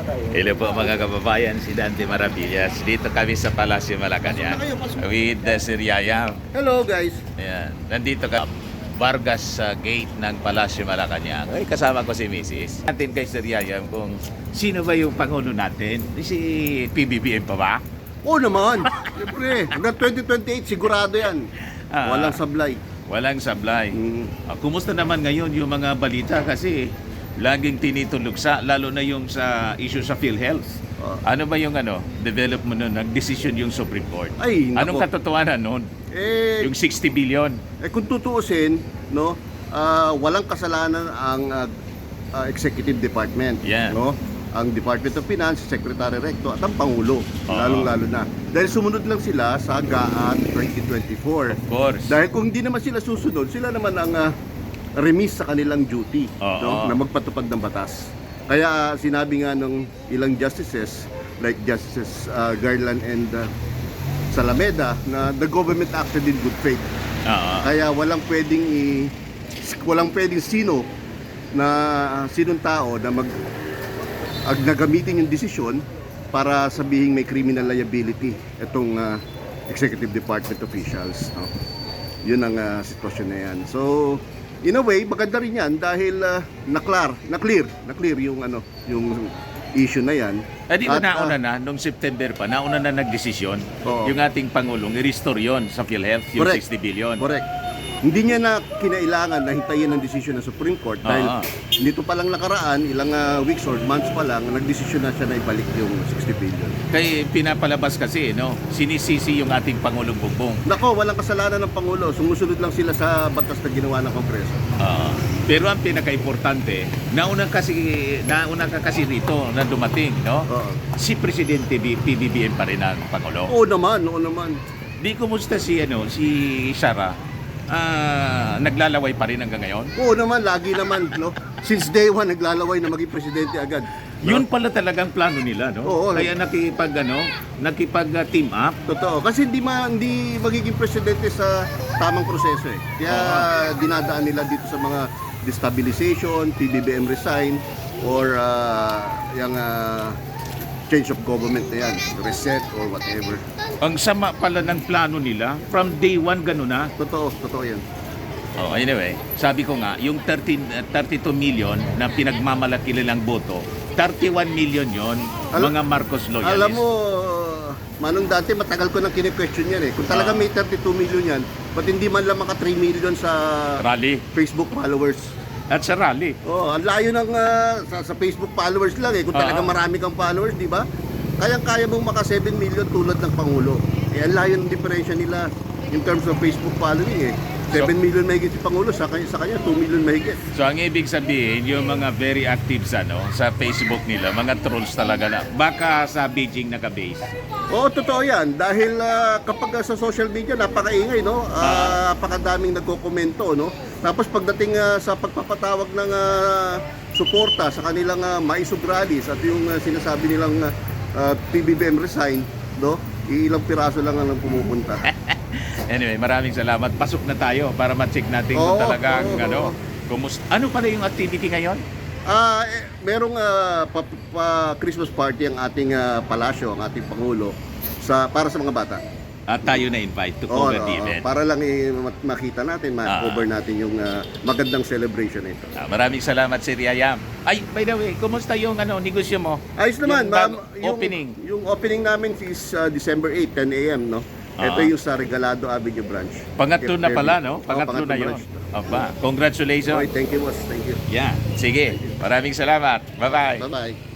Hello po mga kababayan, si Dante Maravillas. Dito kami sa Palasyo Malacanang with Sir Yayam. Hello guys. Ayan. Nandito ka Vargas sa gate ng Palasyo Malacanang. Ay, kasama ko si Mrs. Natin kay Sir Yayam kung sino ba yung Pangulo natin? Si PBBM pa ba? Oo naman. Siyempre, hanggang 2028 sigurado yan. Walang sablay. Walang sablay. Kumusta naman ngayon yung mga balita kasi laging tinitulugsa, lalo na yung sa issue sa PhilHealth. Ano ba yung development nun? Nag-decision yung Supreme Court. Ay, Anong nako. katotohanan nun? Yung 60 billion? Kung tutuusin, no, walang kasalanan ang Executive Department. Yeah. No? Ang Department of Finance, Secretary Recto, at ang Pangulo. Lalong-lalo na. Dahil sumunod lang sila sa GAA 2024. Of course. Dahil kung hindi naman sila susunod, sila naman ang remiss sa kanilang duty, no, na magpatupad ng batas. Kaya sinabi nga ng ilang justices like Justices Garland and Salameda na the government acted in good faith. Kaya walang pwedeng sinong tao na nagamitin yung desisyon para sabihin may criminal liability itong executive department officials, no. Yun ang sitwasyon na yan. So in a way, maganda rin yan dahil na-clear yung yung issue na yan. Di ba nauna na, nung September pa, nauna na nagdesisyon yung ating Pangulong i-restore yun sa PhilHealth, yung Correct. 60 billion. Correct. Hindi niya na kinailangan na hintayin ang desisyon ng Supreme Court dahil nito pa lang nakaraan, ilang weeks or months pa lang, nagdesisyon na siya na ibalik yung 60 billion. Kaya pinapalabas kasi, sinisisi yung ating Pangulong Bongbong. Nako, walang kasalanan ng Pangulo. Sumusunod lang sila sa batas na ginawa ng Kongreso. Pero ang pinaka-importante, nauna ka kasi rito na dumating, no? Si Presidente PBBM pa rin ang Pangulo. Oo naman. Di kumusta si Sara? Naglalaway pa rin hanggang ngayon? Oo naman, lagi naman, no? Since day one, naglalaway na maging presidente agad. No? Yun pala talagang plano nila, no? Oo, Kaya nakipag-team up. Totoo. Kasi hindi magiging presidente sa tamang proseso eh. Kaya dinadaan nila dito sa mga destabilization, PBBM resign, or yung change of government na yan, reset or whatever. Ang sama pala ng plano nila, from day one gano'n na. Totoo yan. Anyway, sabi ko nga, yung 32 million na pinagmamalaki nilang boto, 31 million yon mga Marcos loyalists. Alam mo, Manong, dati matagal ko nang kine-question yan eh. Kung talaga may 32 million yan, ba't hindi man lang maka 3 million sa rally Facebook followers? at sa rally. Ang layo ng sa Facebook followers lang eh. Kung talaga marami kang followers, di ba? Kayang-kaya mong maka 7 million tulad ng Pangulo. Ang layo ng diferensya nila in terms of Facebook following eh. 7 million mahigit si Pangulo, sa kanya 2 million mahigit. So ang ibig sabihin, yung mga very active sa Facebook nila, mga trolls talaga na. Baka sa Beijing naka-base. Oo, totoo yan. Dahil kapag sa social media, napakaingay, no? Napakadaming nagkokomento, no? Tapos pagdating sa pagpapatawag ng suporta sa kanilang maisog rallies at yung sinasabi nilang PBBM resign, no? Ilang piraso lang ang pumupunta. Anyway, maraming salamat. Pasok na tayo para ma-check natin kung talagang ano pala yung activity ngayon? Merong Christmas party ang ating palasyo, ang ating Pangulo para sa mga bata. At tayo na invite to cover the event. Para lang makita natin, ma-cover natin yung magandang celebration na ito. Maraming salamat, Sir Yayam. Ay, by the way, kumusta yung negosyo mo? Ayos naman, yung opening. Yung opening namin is December 8, 10 a.m., no? Ito yung sa Regalado Avenue branch. Pangatlo na pala, no? Pangatlo na yun. Congratulations. Okay, thank you, boss. Thank you. Yeah, sige. Maraming salamat. Bye-bye. Bye-bye.